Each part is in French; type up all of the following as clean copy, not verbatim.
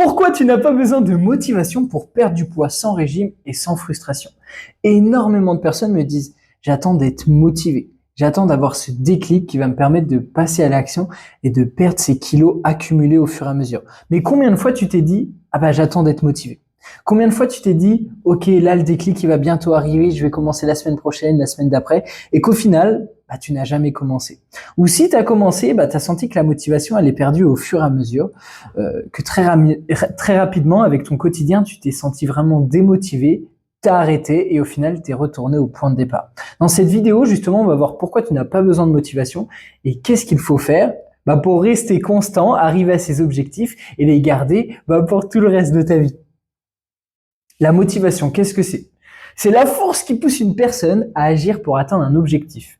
Pourquoi tu n'as pas besoin de motivation pour perdre du poids sans régime et sans frustration? Énormément de personnes me disent, j'attends d'être motivé. J'attends d'avoir ce déclic qui va me permettre de passer à l'action et de perdre ces kilos accumulés au fur et à mesure. Mais combien de fois tu t'es dit, ah bah j'attends d'être motivé? Combien de fois tu t'es dit, ok, là le déclic il va bientôt arriver, je vais commencer la semaine prochaine, la semaine d'après, et qu'au final, bah, tu n'as jamais commencé. Ou si tu as commencé, bah, tu as senti que la motivation elle est perdue au fur et à mesure, que très rapidement avec ton quotidien, tu t'es senti vraiment démotivé, t'as arrêté et au final, t'es retourné au point de départ. Dans cette vidéo, justement, on va voir pourquoi tu n'as pas besoin de motivation et qu'est-ce qu'il faut faire bah, pour rester constant, arriver à ses objectifs et les garder bah, pour tout le reste de ta vie. La motivation, qu'est-ce que c'est? C'est la force qui pousse une personne à agir pour atteindre un objectif.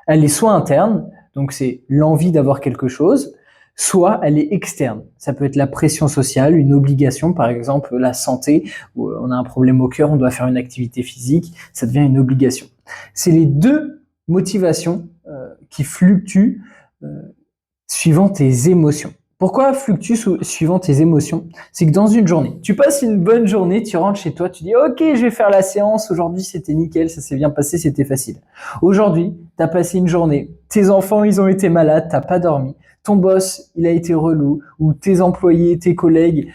Elle est soit interne, donc c'est l'envie d'avoir quelque chose, soit elle est externe. Ça peut être la pression sociale, une obligation, par exemple la santé, où on a un problème au cœur, on doit faire une activité physique, ça devient une obligation. C'est les deux motivations qui fluctuent suivant tes émotions. Pourquoi fluctue suivant tes émotions? C'est que dans une journée, tu passes une bonne journée, tu rentres chez toi, tu dis ok, je vais faire la séance, aujourd'hui c'était nickel, ça s'est bien passé, c'était facile. Aujourd'hui, tu as passé une journée, tes enfants ils ont été malades, t'as pas dormi, ton boss il a été relou, ou tes employés, tes collègues,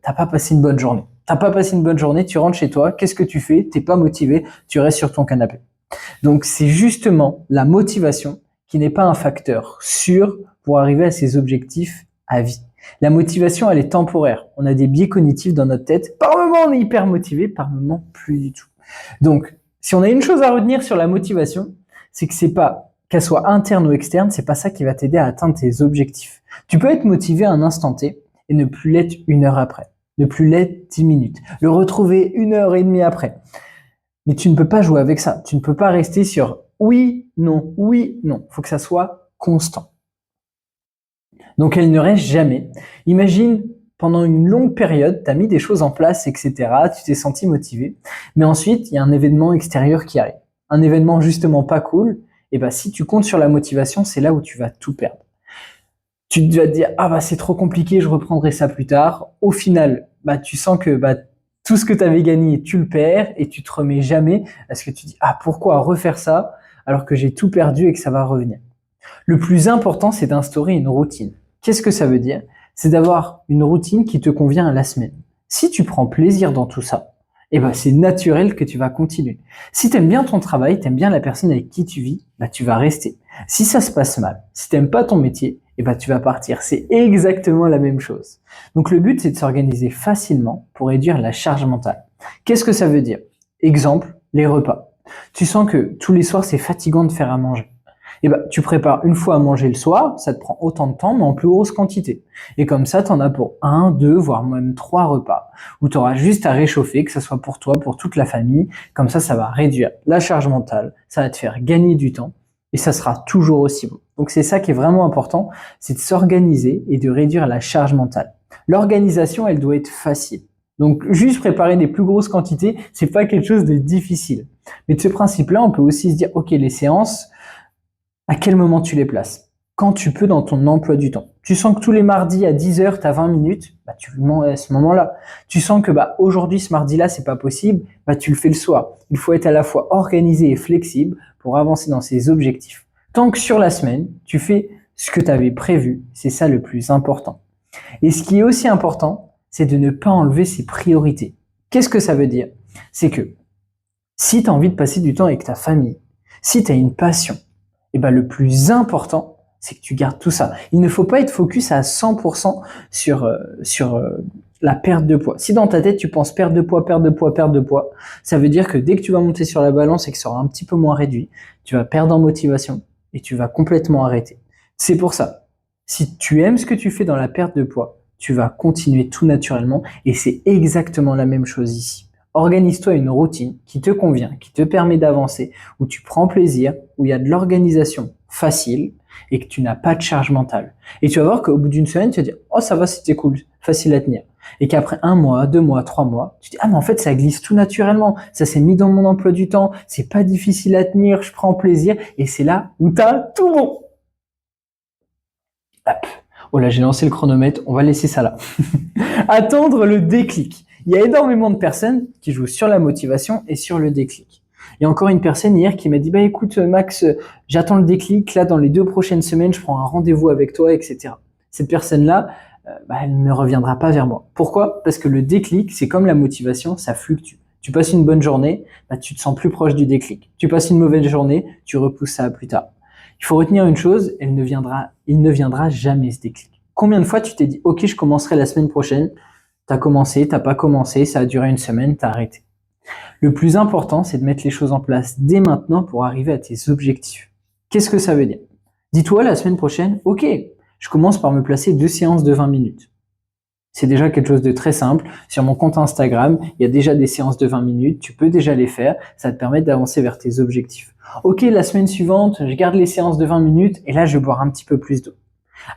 t'as pas passé une bonne journée. T'as pas passé une bonne journée, tu rentres chez toi, qu'est-ce que tu fais? T'es pas motivé, tu restes sur ton canapé. Donc c'est justement la motivation qui n'est pas un facteur sûr pour arriver à ses objectifs à vie. La motivation, elle est temporaire. On a des biais cognitifs dans notre tête. Par moment, on est hyper motivé, par moment, plus du tout. Donc, si on a une chose à retenir sur la motivation, c'est que c'est pas qu'elle soit interne ou externe, c'est pas ça qui va t'aider à atteindre tes objectifs. Tu peux être motivé à un instant T et ne plus l'être une heure après, ne plus l'être 10 minutes, le retrouver 1 heure et demie après. Mais tu ne peux pas jouer avec ça. Tu ne peux pas rester sur oui, non, oui, non. Il faut que ça soit constant. Donc elle ne reste jamais. Imagine, pendant une longue période, tu as mis des choses en place, etc. Tu t'es senti motivé. Mais ensuite, il y a un événement extérieur qui arrive. Un événement justement pas cool. Et bah si tu comptes sur la motivation, c'est là où tu vas tout perdre. Tu vas te dire, ah bah c'est trop compliqué, je reprendrai ça plus tard. Au final, bah tu sens que bah tout ce que tu avais gagné, tu le perds et tu te remets jamais parce que tu dis, ah pourquoi refaire ça alors que j'ai tout perdu et que ça va revenir. Le plus important, c'est d'instaurer une routine. Qu'est-ce que ça veut dire? C'est d'avoir une routine qui te convient à la semaine. Si tu prends plaisir dans tout ça, eh ben c'est naturel que tu vas continuer. Si tu aimes bien ton travail, tu aimes bien la personne avec qui tu vis, bah tu vas rester. Si ça se passe mal, si tu n'aimes pas ton métier, eh ben tu vas partir. C'est exactement la même chose. Donc le but, c'est de s'organiser facilement pour réduire la charge mentale. Qu'est-ce que ça veut dire? Exemple, les repas. Tu sens que tous les soirs, c'est fatigant de faire à manger. Et ben, tu prépares une fois à manger le soir, ça te prend autant de temps, mais en plus grosse quantité. Et comme ça, tu en as pour 1, 2, voire même 3 repas, où tu auras juste à réchauffer, que ça soit pour toi, pour toute la famille. Comme ça va réduire la charge mentale, ça va te faire gagner du temps, et ça sera toujours aussi bon. Donc c'est ça qui est vraiment important, c'est de s'organiser et de réduire la charge mentale. L'organisation, elle doit être facile. Donc juste préparer des plus grosses quantités, c'est pas quelque chose de difficile. Mais de ce principe-là, on peut aussi se dire, ok, les séances, à quel moment tu les places? Quand tu peux dans ton emploi du temps. Tu sens que tous les mardis à 10h, tu as 20 minutes, bah tu le mets à ce moment-là. Tu sens que bah aujourd'hui, ce mardi-là, c'est pas possible, bah tu le fais le soir. Il faut être à la fois organisé et flexible pour avancer dans ses objectifs. Tant que sur la semaine, tu fais ce que tu avais prévu, c'est ça le plus important. Et ce qui est aussi important, c'est de ne pas enlever ses priorités. Qu'est-ce que ça veut dire? C'est que si tu as envie de passer du temps avec ta famille, si tu as une passion, et ben le plus important, c'est que tu gardes tout ça. Il ne faut pas être focus à 100% sur la perte de poids. Si dans ta tête tu penses perte de poids, perte de poids, perte de poids, ça veut dire que dès que tu vas monter sur la balance et que ça sera un petit peu moins réduit, tu vas perdre en motivation et tu vas complètement arrêter. C'est pour ça. Si tu aimes ce que tu fais dans la perte de poids, tu vas continuer tout naturellement et c'est exactement la même chose ici. Organise-toi une routine qui te convient, qui te permet d'avancer, où tu prends plaisir, où il y a de l'organisation facile et que tu n'as pas de charge mentale. Et tu vas voir qu'au bout d'une semaine, tu vas dire « Oh, ça va, c'était cool, facile à tenir ». Et qu'après 1 mois, 2 mois, 3 mois, tu te dis « Ah, mais en fait, ça glisse tout naturellement, ça s'est mis dans mon emploi du temps, c'est pas difficile à tenir, je prends plaisir ». Et c'est là où tu as tout bon. Hop. Oh là, j'ai lancé le chronomètre, on va laisser ça là. Attendre le déclic. Il y a énormément de personnes qui jouent sur la motivation et sur le déclic. Il y a encore une personne hier qui m'a dit, écoute Max, j'attends le déclic, là dans les 2 prochaines semaines, je prends un rendez-vous avec toi, etc. Cette personne-là, elle ne reviendra pas vers moi. Pourquoi? Parce que le déclic, c'est comme la motivation, ça fluctue. Tu passes une bonne journée, tu te sens plus proche du déclic. Tu passes une mauvaise journée, tu repousses ça à plus tard. Il faut retenir une chose, il ne viendra jamais ce déclic. Combien de fois tu t'es dit, ok, je commencerai la semaine prochaine, t'as commencé, t'as pas commencé, ça a duré une semaine, t'as arrêté. Le plus important, c'est de mettre les choses en place dès maintenant pour arriver à tes objectifs. Qu'est-ce que ça veut dire? Dis-toi la semaine prochaine, ok, je commence par me placer 2 séances de 20 minutes. C'est déjà quelque chose de très simple. Sur mon compte Instagram, il y a déjà des séances de 20 minutes. Tu peux déjà les faire. Ça va te permettre d'avancer vers tes objectifs. Ok, la semaine suivante, je garde les séances de 20 minutes et là, je vais boire un petit peu plus d'eau.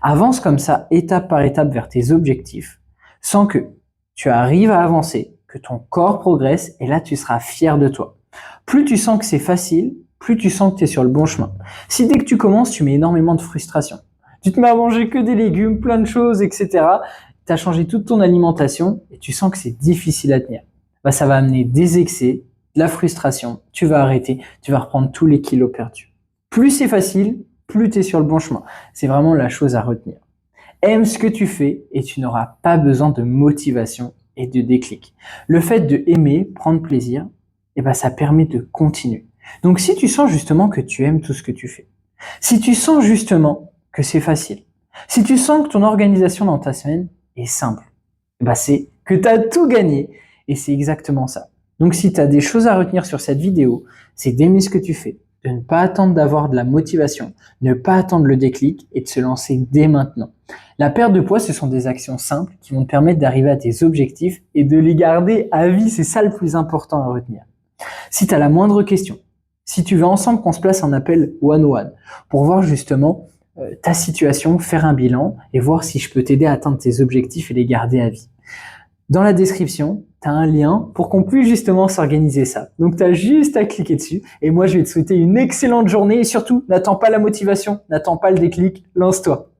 Avance comme ça, étape par étape vers tes objectifs, sans que tu arrives à avancer, que ton corps progresse et là, tu seras fier de toi. Plus tu sens que c'est facile, plus tu sens que tu es sur le bon chemin. Si dès que tu commences, tu mets énormément de frustration, tu te mets à manger que des légumes, plein de choses, etc., tu as changé toute ton alimentation et tu sens que c'est difficile à tenir, ça va amener des excès, de la frustration, tu vas arrêter, tu vas reprendre tous les kilos perdus. Plus c'est facile, plus tu es sur le bon chemin. C'est vraiment la chose à retenir. Aime ce que tu fais et tu n'auras pas besoin de motivation et de déclic. Le fait de aimer, prendre plaisir, ça permet de continuer. Donc si tu sens justement que tu aimes tout ce que tu fais, si tu sens justement que c'est facile, si tu sens que ton organisation dans ta semaine est simple, c'est que tu as tout gagné et c'est exactement ça. Donc si tu as des choses à retenir sur cette vidéo, c'est d'aimer ce que tu fais, de ne pas attendre d'avoir de la motivation, ne pas attendre le déclic et de se lancer dès maintenant. La perte de poids, ce sont des actions simples qui vont te permettre d'arriver à tes objectifs et de les garder à vie. C'est ça le plus important à retenir. Si tu as la moindre question, si tu veux ensemble qu'on se place en appel one-one pour voir justement ta situation, faire un bilan et voir si je peux t'aider à atteindre tes objectifs et les garder à vie. Dans la description, tu as un lien pour qu'on puisse justement s'organiser ça. Donc tu as juste à cliquer dessus et moi je vais te souhaiter une excellente journée et surtout, n'attends pas la motivation, n'attends pas le déclic, lance-toi.